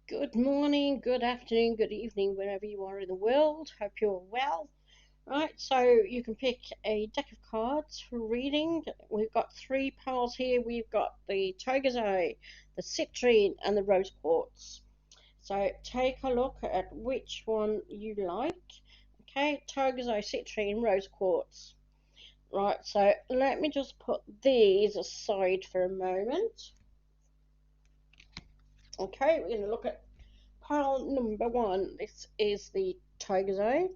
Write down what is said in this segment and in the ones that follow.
Good morning, good afternoon, good evening, wherever you are in the world. Hope you're well. Right, so you can pick a deck of cards for reading. We've got three piles here. We've got the Tiger's Eye, the Citrine, and the Rose Quartz. So take a look at which one you like. Okay, Tiger's Eye, Citrine, Rose Quartz. Right, so let me just put these aside for a moment. Okay, we're going to look at pile number one. This is the Tiger's Eye.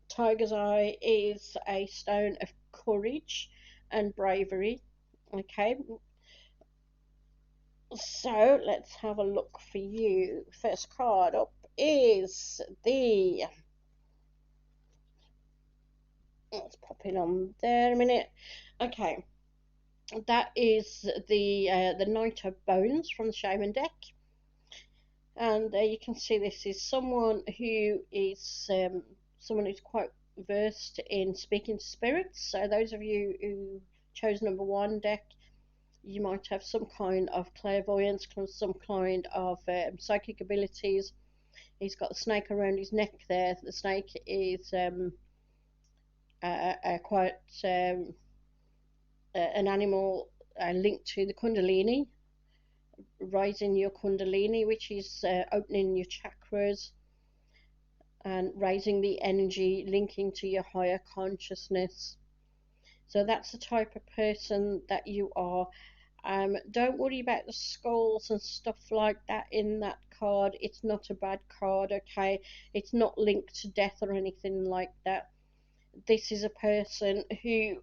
Tiger's Eye is a stone of courage and bravery. Okay, so let's have a look for you. First card up is the. Let's pop it on there a minute. Okay, that is the Knight of Bones from the Shaman deck, and you can see this is someone who's quite versed in speaking to spirits. So those of you who chose number one deck, you might have some kind of clairvoyance, some kind of psychic abilities. He's got the snake around his neck there. The snake is quite an animal linked to the Kundalini, raising your Kundalini, which is opening your chakras and raising the energy, linking to your higher consciousness. So that's the type of person that you are. Don't worry about the skulls and stuff like that in that card. It's not a bad card, okay? It's not linked to death or anything like that. This is a person who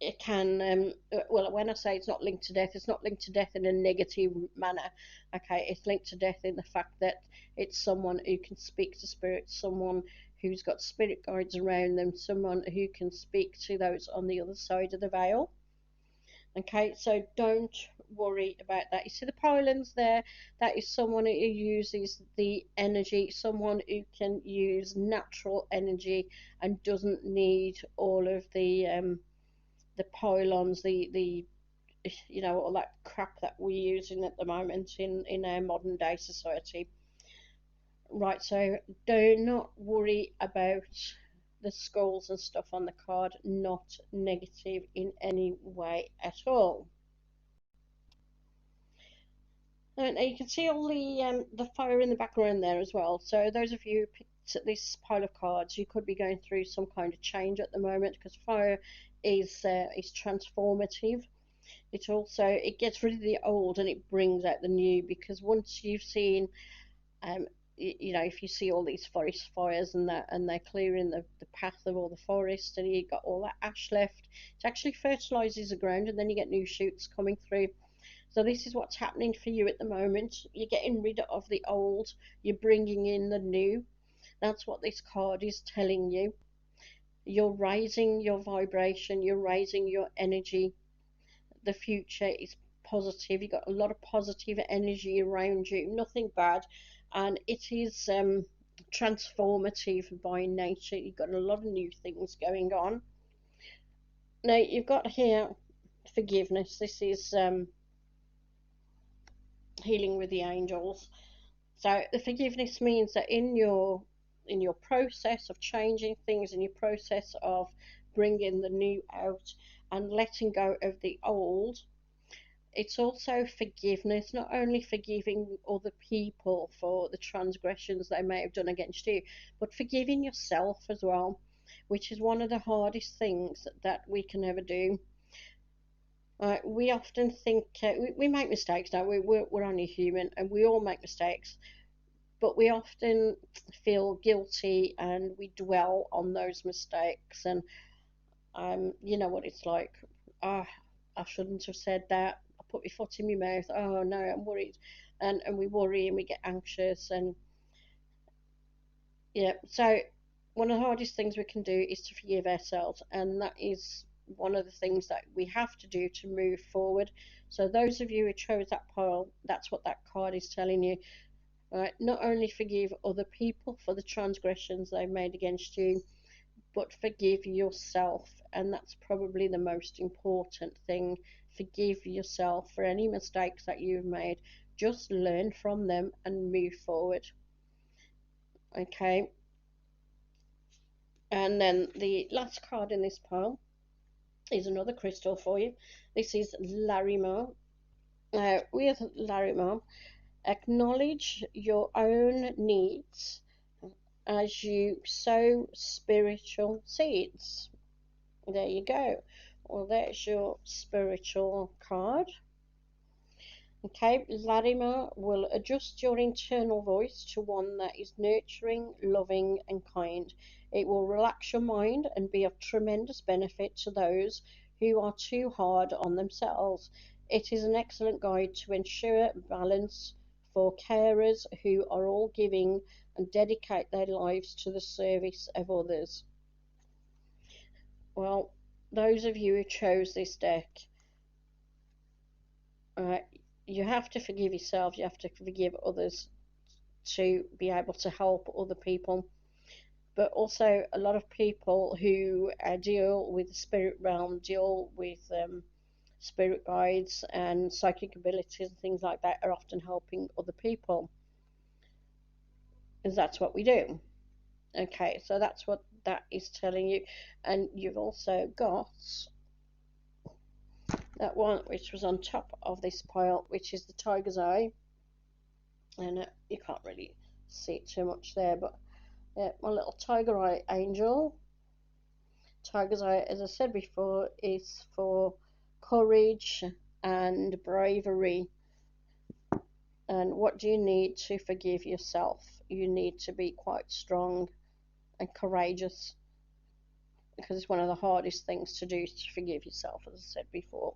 it can well, when I say it's not linked to death, it's not linked to death in a negative manner. Okay, it's linked to death in the fact that it's someone who can speak to spirits, someone who's got spirit guides around them, someone who can speak to those on the other side of the veil. Okay, so don't worry about that. You see the pylons there? That is someone who uses the energy, someone who can use natural energy and doesn't need all of the pylons, the all that crap that we're using at the moment in our modern day society. Right, so do not worry about the skulls and stuff on the card, not negative in any way at all. And you can see all the fire in the background there as well. So those of you who picked this pile of cards, you could be going through some kind of change at the moment because fire is transformative. It gets rid of the old and it brings out the new, because once you've seen um if you see all these forest fires and that, and they're clearing the path of all the forest and you got all that ash left, it actually fertilizes the ground and then you get new shoots coming through. So this is what's happening for you at the moment. You're getting rid of the old, you're bringing in the new. That's what this card is telling you. You're raising your vibration, you're raising your energy. The future is positive. You've got a lot of positive energy around you, nothing bad, and it is transformative by nature. You've got a lot of new things going on. Now you've got here forgiveness. This is healing with the angels. So the forgiveness means that in your process of changing things, in your process of bringing the new out and letting go of the old, it's also forgiveness, not only forgiving other people for the transgressions they may have done against you, but forgiving yourself as well, which is one of the hardest things that we can ever do. We often think we make mistakes, don't we? We're only human and we all make mistakes, but we often feel guilty and we dwell on those mistakes. And you know what it's like. Ah, I shouldn't have said that. I put my foot in my mouth. Oh no, I'm worried, and we worry and we get anxious. And yeah, so one of the hardest things we can do is to forgive ourselves, and that is one of the things that we have to do to move forward. So those of you who chose that pile, that's what that card is telling you. Right, not only forgive other people for the transgressions they've made against you, but forgive yourself. And that's probably the most important thing. Forgive yourself for any mistakes that you've made. Just learn from them and move forward. Okay. And then the last card in this pile is another crystal for you. This is Larimar. Now, with Larimar, acknowledge your own needs as you sow spiritual seeds. There you go. Well, there's your spiritual card. Okay, Larimar will adjust your internal voice to one that is nurturing, loving, and kind. It will relax your mind and be of tremendous benefit to those who are too hard on themselves. It is an excellent guide to ensure balance for carers who are all giving and dedicate their lives to the service of others. Well, those of you who chose this deck, uh, you have to forgive yourself, you have to forgive others to be able to help other people. But also, a lot of people who deal with the spirit realm, deal with spirit guides and psychic abilities and things like that, are often helping other people. Because that's what we do. Okay, so that's what that is telling you. And you've also got that one which was on top of this pile, which is the tiger's eye. And you can't really see it too much there, but my little tiger eye angel. Tiger's eye, as I said before, is for courage and bravery. And what do you need to forgive yourself? You need to be quite strong and courageous, because it's one of the hardest things to do, to forgive yourself, as I said before.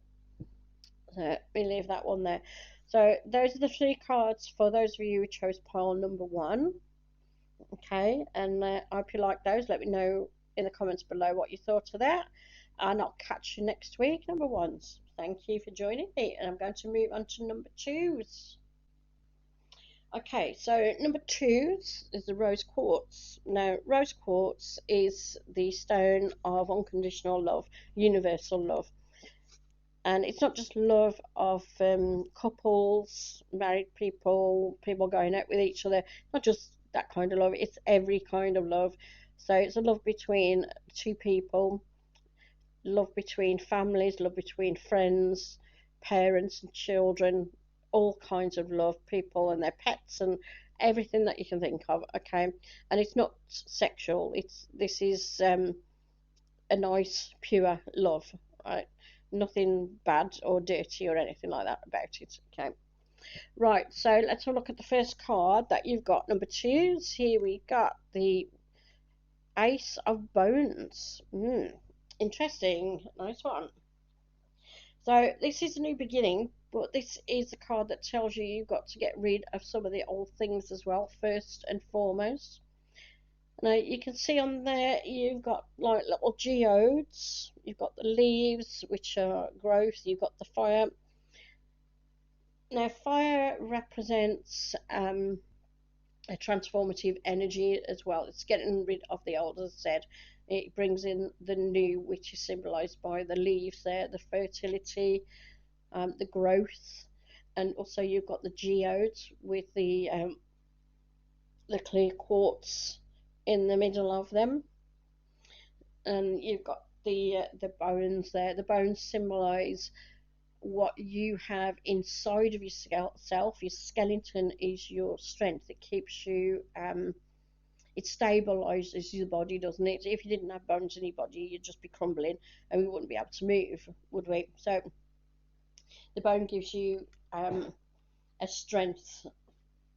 So we leave that one there. So those are the 3 cards for those of you who chose pile number 1. Okay, and I hope you like those. Let me know in the comments below what you thought of that, and I'll catch you next week, number 1s. Thank you for joining me, and I'm going to move on to number 2s. Okay, so number 2s is the rose quartz. Now, rose quartz is the stone of unconditional love, universal love. And it's not just love of couples, married people, people going out with each other, not just that kind of love, it's every kind of love. So it's a love between 2 people, love between families, love between friends, parents and children, all kinds of love, people and their pets and everything that you can think of. Okay, and it's not sexual, this is a nice pure love, right? Nothing bad or dirty or anything like that about it. Okay, right, so let's have a look at the first card that you've got, number 2s. Here we got the Ace of Bones. Interesting, nice one. So this is a new beginning, but this is a card that tells you you've got to get rid of some of the old things as well, first and foremost. Now you can see on there you've got like little geodes, you've got the leaves which are growth, you've got the fire. Now fire represents a transformative energy as well. It's getting rid of the old, as I said. It brings in the new, which is symbolised by the leaves there, the fertility, the growth, and also you've got the geodes with the clear quartz in the middle of them, and you've got the bones there. The bones symbolise what you have inside of yourself. Your skeleton is your strength. It keeps you it stabilizes your body, doesn't it? If you didn't have bones in your body, you'd just be crumbling and we wouldn't be able to move, would we? So the bone gives you a strength.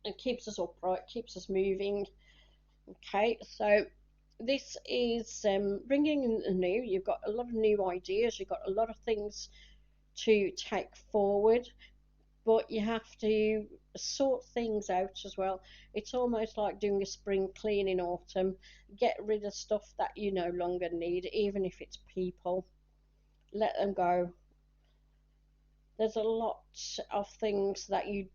It keeps us upright, keeps us moving. Okay, so this is bringing in the new. You've got a lot of new ideas, you've got a lot of things to take forward, but you have to sort things out as well. It's almost like doing a spring clean in autumn. Get rid of stuff that you no longer need, even if it's people. Let them go. There's a lot of things that you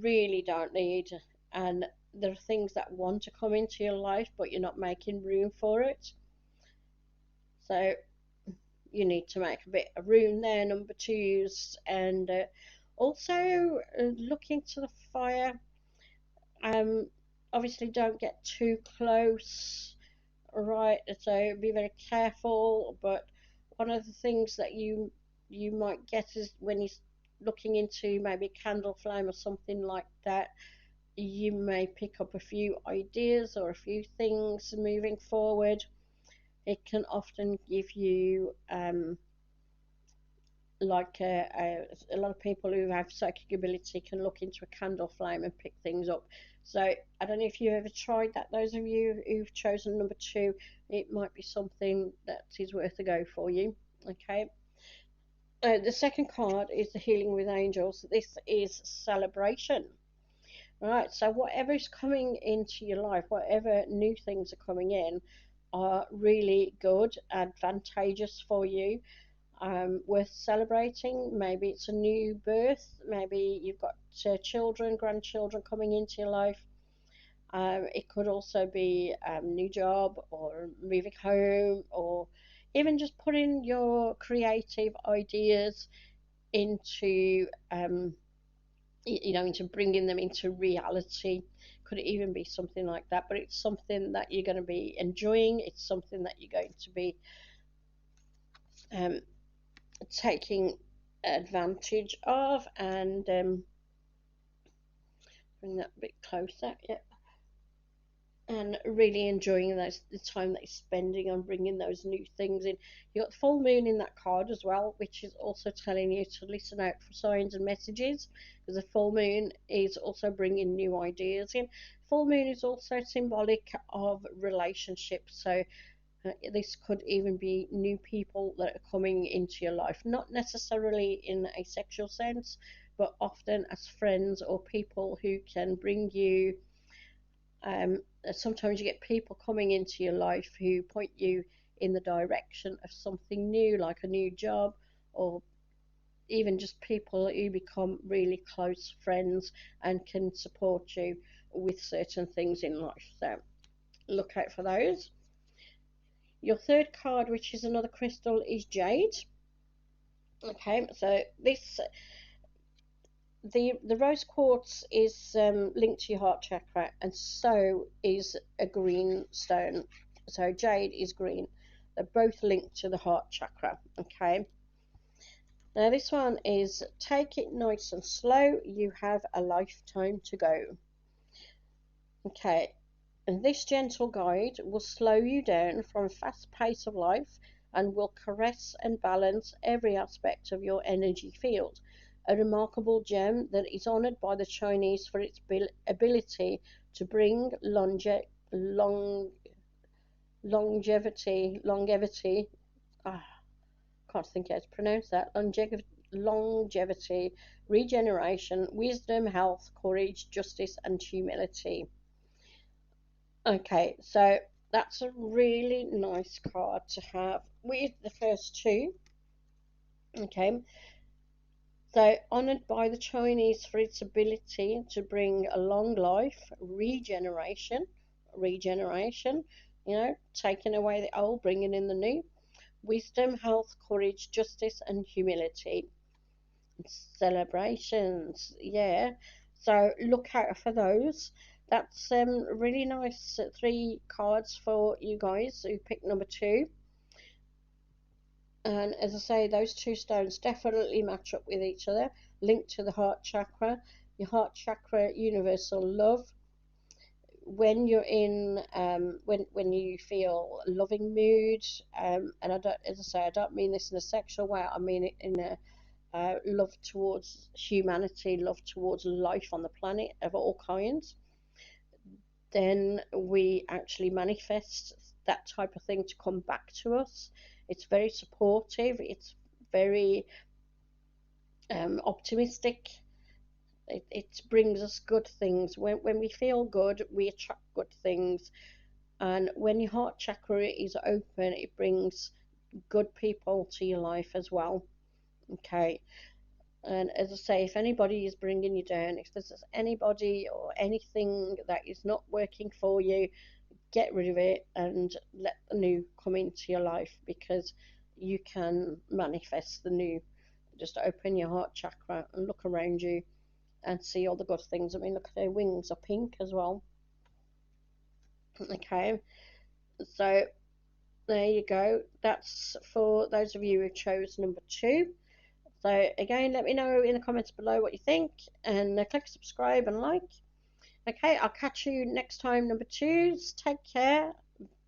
really don't need, and there are things that want to come into your life, but you're not making room for it. So you need to make a bit of room there, number twos, and also look into the fire. Um, Obviously, don't get too close, right? So be very careful. But one of the things that you might get is when you're looking into maybe candle flame or something like that, you may pick up a few ideas or a few things moving forward. It can often give you like a lot of people who have psychic ability can look into a candle flame and pick things up. So I don't know if you've ever tried that. Those of you who've chosen number two, it might be something that is worth a go for you. Okay. The second card is the Healing with Angels. This is celebration. Right. So whatever is coming into your life, whatever new things are coming in, are really good, advantageous for you, worth celebrating. Maybe it's a new birth, maybe you've got children, grandchildren coming into your life. It could also be a new job or moving home, or even just putting your creative ideas into, into bringing them into reality. Could even be something like that, but it's something that you're going to be enjoying. It's something that you're going to be um, taking advantage of, and bring that a bit closer, yeah, and really enjoying the time that you're spending on bringing those new things in. You got the full moon in that card as well, which is also telling you to listen out for signs and messages, because the full moon is also bringing new ideas in. Full moon is also symbolic of relationships, so this could even be new people that are coming into your life, not necessarily in a sexual sense, but often as friends or people who can bring you. Um, Sometimes you get people coming into your life who point you in the direction of something new, like a new job, or even just people who become really close friends and can support you with certain things in life. So look out for those. Your third card, which is another crystal, is jade. Okay, so this the rose quartz is linked to your heart chakra, and so is a green stone. So jade is green. They're both linked to the heart chakra. Okay. Now this one is take it nice and slow. You have a lifetime to go. Okay. And this gentle guide will slow you down from a fast pace of life and will caress and balance every aspect of your energy field. A remarkable gem that is honored by the Chinese for its ability to bring longevity. Ah, can't think how to pronounce that. Longevity, regeneration, wisdom, health, courage, justice, and humility. Okay, so that's a really nice card to have with the first two. Okay, so honored by the Chinese for its ability to bring a long life, regeneration, taking away the old, bringing in the new, wisdom, health, courage, justice, and humility. Celebrations, yeah. So look out for those. That's really nice. Three cards for you guys who picked number two. And as I say, those two stones definitely match up with each other, linked to the heart chakra. Your heart chakra, universal love. When you're in, when you feel a loving mood, and I don't, as I say, I don't mean this in a sexual way. I mean it in a love towards humanity, love towards life on the planet of all kinds, then we actually manifest that type of thing to come back to us. It's very supportive, it's very optimistic. It brings us good things. When we feel good, we attract good things. And when your heart chakra is open, it brings good people to your life as well. Okay. And as I say, if anybody is bringing you down, if there's anybody or anything that is not working for you, get rid of it and let the new come into your life, because you can manifest the new. Just open your heart chakra and look around you and see all the good things. I mean, look, their wings are pink as well. Okay, so there you go. That's for those of you who chose number 2. So again, let me know in the comments below what you think, and click subscribe and like. Okay, I'll catch you next time, number 2s. Take care.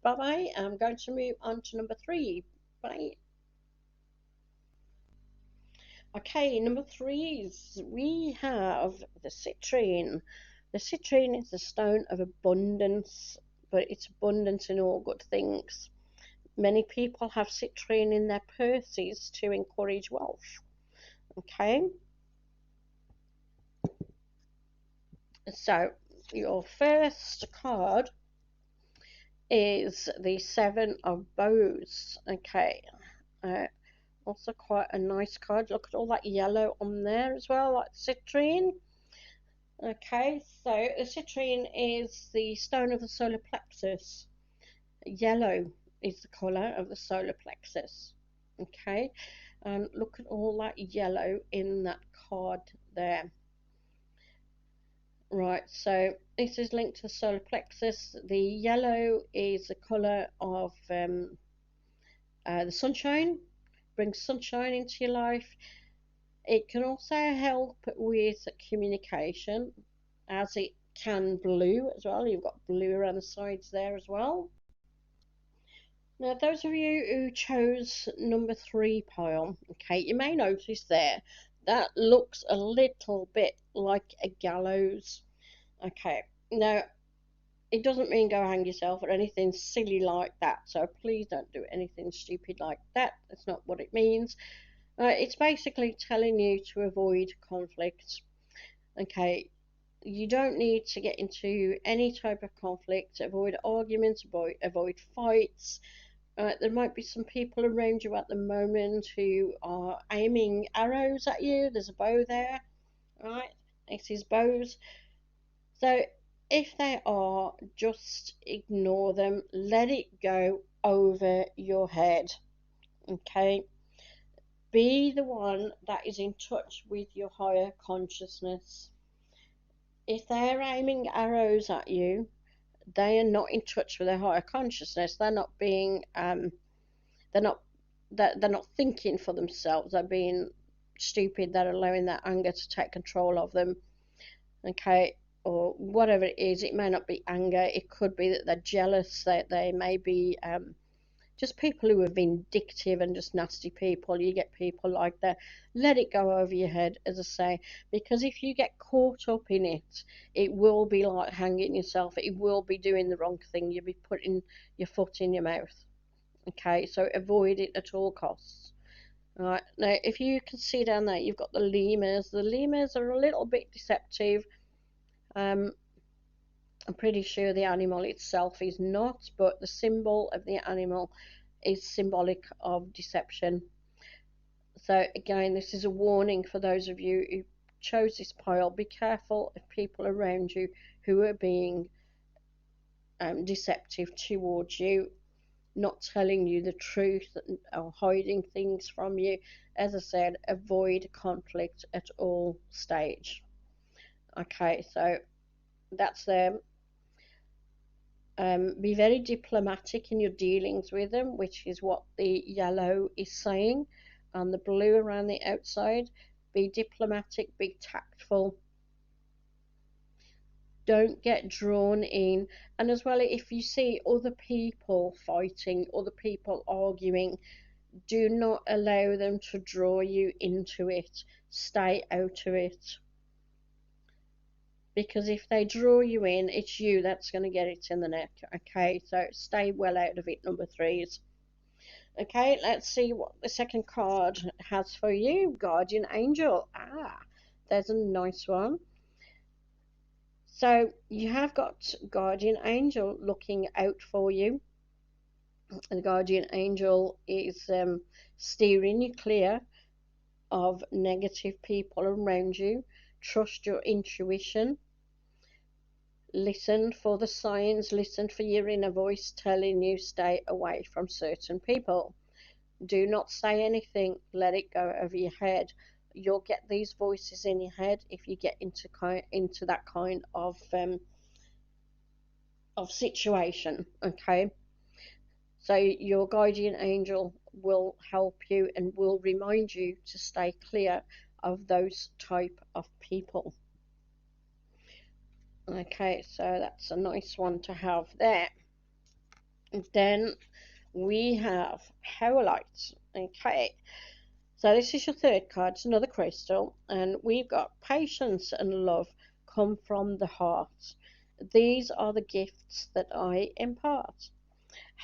Bye bye. I'm going to move on to number 3. Bye. Okay, number 3s, we have the citrine. The citrine is the stone of abundance, but it's abundance in all good things. Many people have citrine in their purses to encourage wealth. Okay, so your first card is the 7 of Bows. Okay, also quite a nice card. Look at all that yellow on there as well, like citrine. Okay, so the citrine is the stone of the solar plexus. Yellow is the colour of the solar plexus. Okay, and look at all that yellow in that card there. Right, so this is linked to the solar plexus. The yellow is the colour of the sunshine, brings sunshine into your life. It can also help with communication, as it can blue as well. You've got blue around the sides there as well. Now, those of you who chose number 3 pile, okay, you may notice there that looks a little bit like a gallows. Okay, now it doesn't mean go hang yourself or anything silly like that, so please don't do anything stupid like that. That's not what it means. It's basically telling you to avoid conflict. Okay, you don't need to get into any type of conflict. Avoid arguments, avoid fights. There might be some people around you at the moment who are aiming arrows at you. There's a bow there, right? This is bows. So if they are, just ignore them. Let it go over your head. Okay? Be the one that is in touch with your higher consciousness. If they're aiming arrows at you, they are not in touch with their higher consciousness. They're not being they're not they're not thinking for themselves. They're being stupid. They're allowing that anger to take control of them. Okay, or whatever it is. It may not be anger. It could be that they're jealous. That they may be just people who are vindictive and just nasty people. You get people like that. Let it go over your head, as I say, because if you get caught up in it, it will be like hanging yourself. It will be doing the wrong thing. You'll be putting your foot in your mouth. Okay, so avoid it at all costs. Right, now if you can see down there, you've got the lemurs. The lemurs are a little bit deceptive. I'm pretty sure the animal itself is not, but the symbol of the animal is symbolic of deception. So again, this is a warning for those of you who chose this pile. Be careful of people around you who are being deceptive towards you, not telling you the truth or hiding things from you. As I said, avoid conflict at all stage. Okay, so that's them. Be very diplomatic in your dealings with them, which is what the yellow is saying, and the blue around the outside. Be diplomatic, be tactful. Don't get drawn in. And as well, if you see other people fighting, other people arguing, do not allow them to draw you into it. Stay out of it. Because if they draw you in, it's you that's going to get it in the neck. Okay, so stay well out of it, number 3s. Okay, let's see what the second card has for you. Guardian Angel. There's a nice one. So you have got Guardian Angel looking out for you. The Guardian Angel is steering you clear of negative people around you. Trust your intuition. Listen for the signs, listen for your inner voice telling you stay away from certain people. Do not say anything, let it go over your head. You'll get these voices in your head if you get into that kind of situation, okay? So your guardian angel will help you and will remind you to stay clear of those type of people. Okay, so that's a nice one to have there. And then we have Howlite. Okay, so this is your third card. It's another crystal, and we've got patience and love come from the heart. These are the gifts that I impart.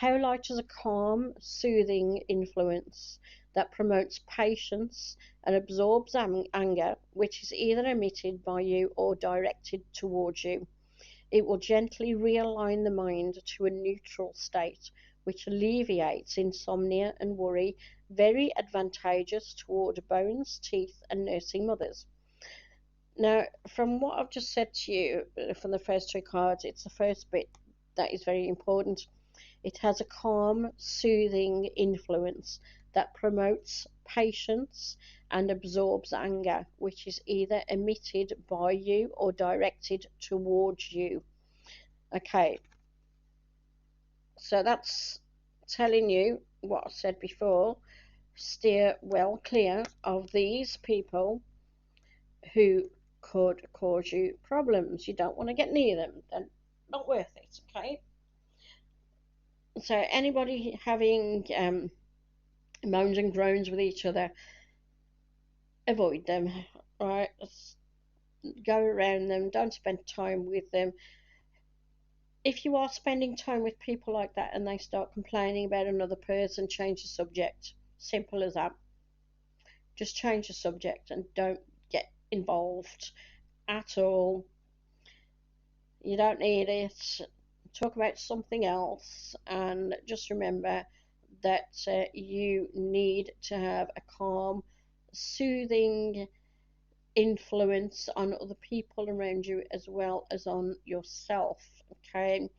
Howlite is a calm, soothing influence that promotes patience and absorbs anger, which is either emitted by you or directed towards you. It will gently realign the mind to a neutral state, which alleviates insomnia and worry, very advantageous toward bones, teeth, and nursing mothers. Now, from what I've just said to you, from the first two cards, it's the first bit that is very important. It has a calm, soothing influence that promotes patience and absorbs anger, which is either emitted by you or directed towards you. Okay, so that's telling you what I said before. Steer well clear of these people who could cause you problems. You don't want to get near them, they're not worth it, okay? So anybody having moans and groans with each other, avoid them, right? Go around them, don't spend time with them. If you are spending time with people like that and they start complaining about another person, change the subject. Simple as that. Just change the subject and don't get involved at all. You don't need it. Talk about something else, and just remember that you need to have a calm, soothing influence on other people around you as well as on yourself. Okay,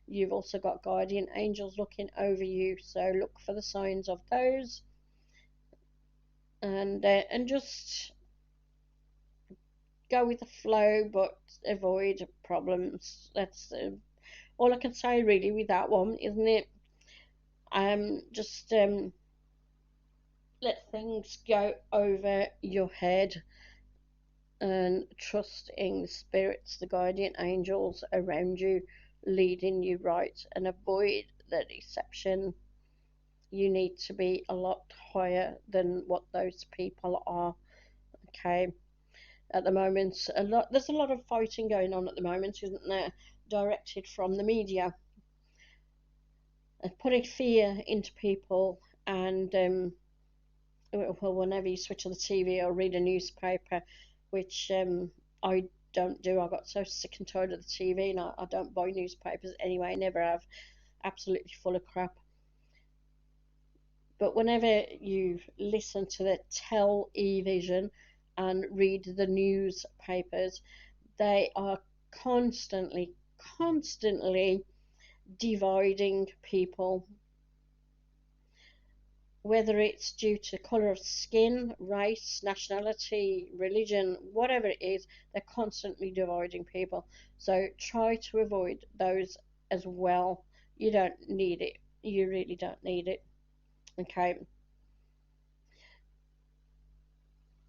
you've also got guardian angels looking over you, so look for the signs of those, and just go with the flow, but avoid problems. That's all I can say really with that one, isn't it? Just let things go over your head and trust in the spirits, the guardian angels around you, leading you right, and avoid the deception. You need to be a lot higher than what those people are. Okay, at the moment, there's a lot of fighting going on at the moment, isn't there? Directed from the media and putting fear into people, and well, whenever you switch on the TV or read a newspaper, which I don't do. I got so sick and tired of the TV, and I don't buy newspapers anyway, never have. Absolutely full of crap. But whenever you listen to the television and read the newspapers, they are constantly dividing people, whether it's due to colour of skin, race, nationality, religion, whatever it is, they're constantly dividing people. So try to avoid those as well. You don't need it. You really don't need it. Okay.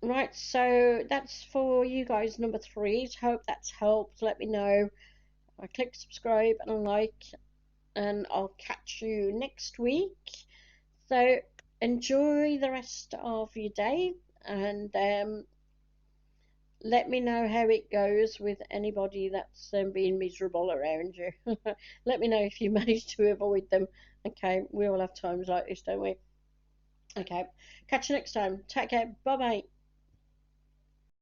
Right, so that's for you guys, number threes. Hope that's helped. Let me know. Click subscribe and like, and I'll catch you next week. So enjoy the rest of your day, and let me know how it goes with anybody that's being miserable around you. Let me know if you manage to avoid them. Okay, we all have times like this, don't we? Okay, catch you next time. Take care. Bye bye.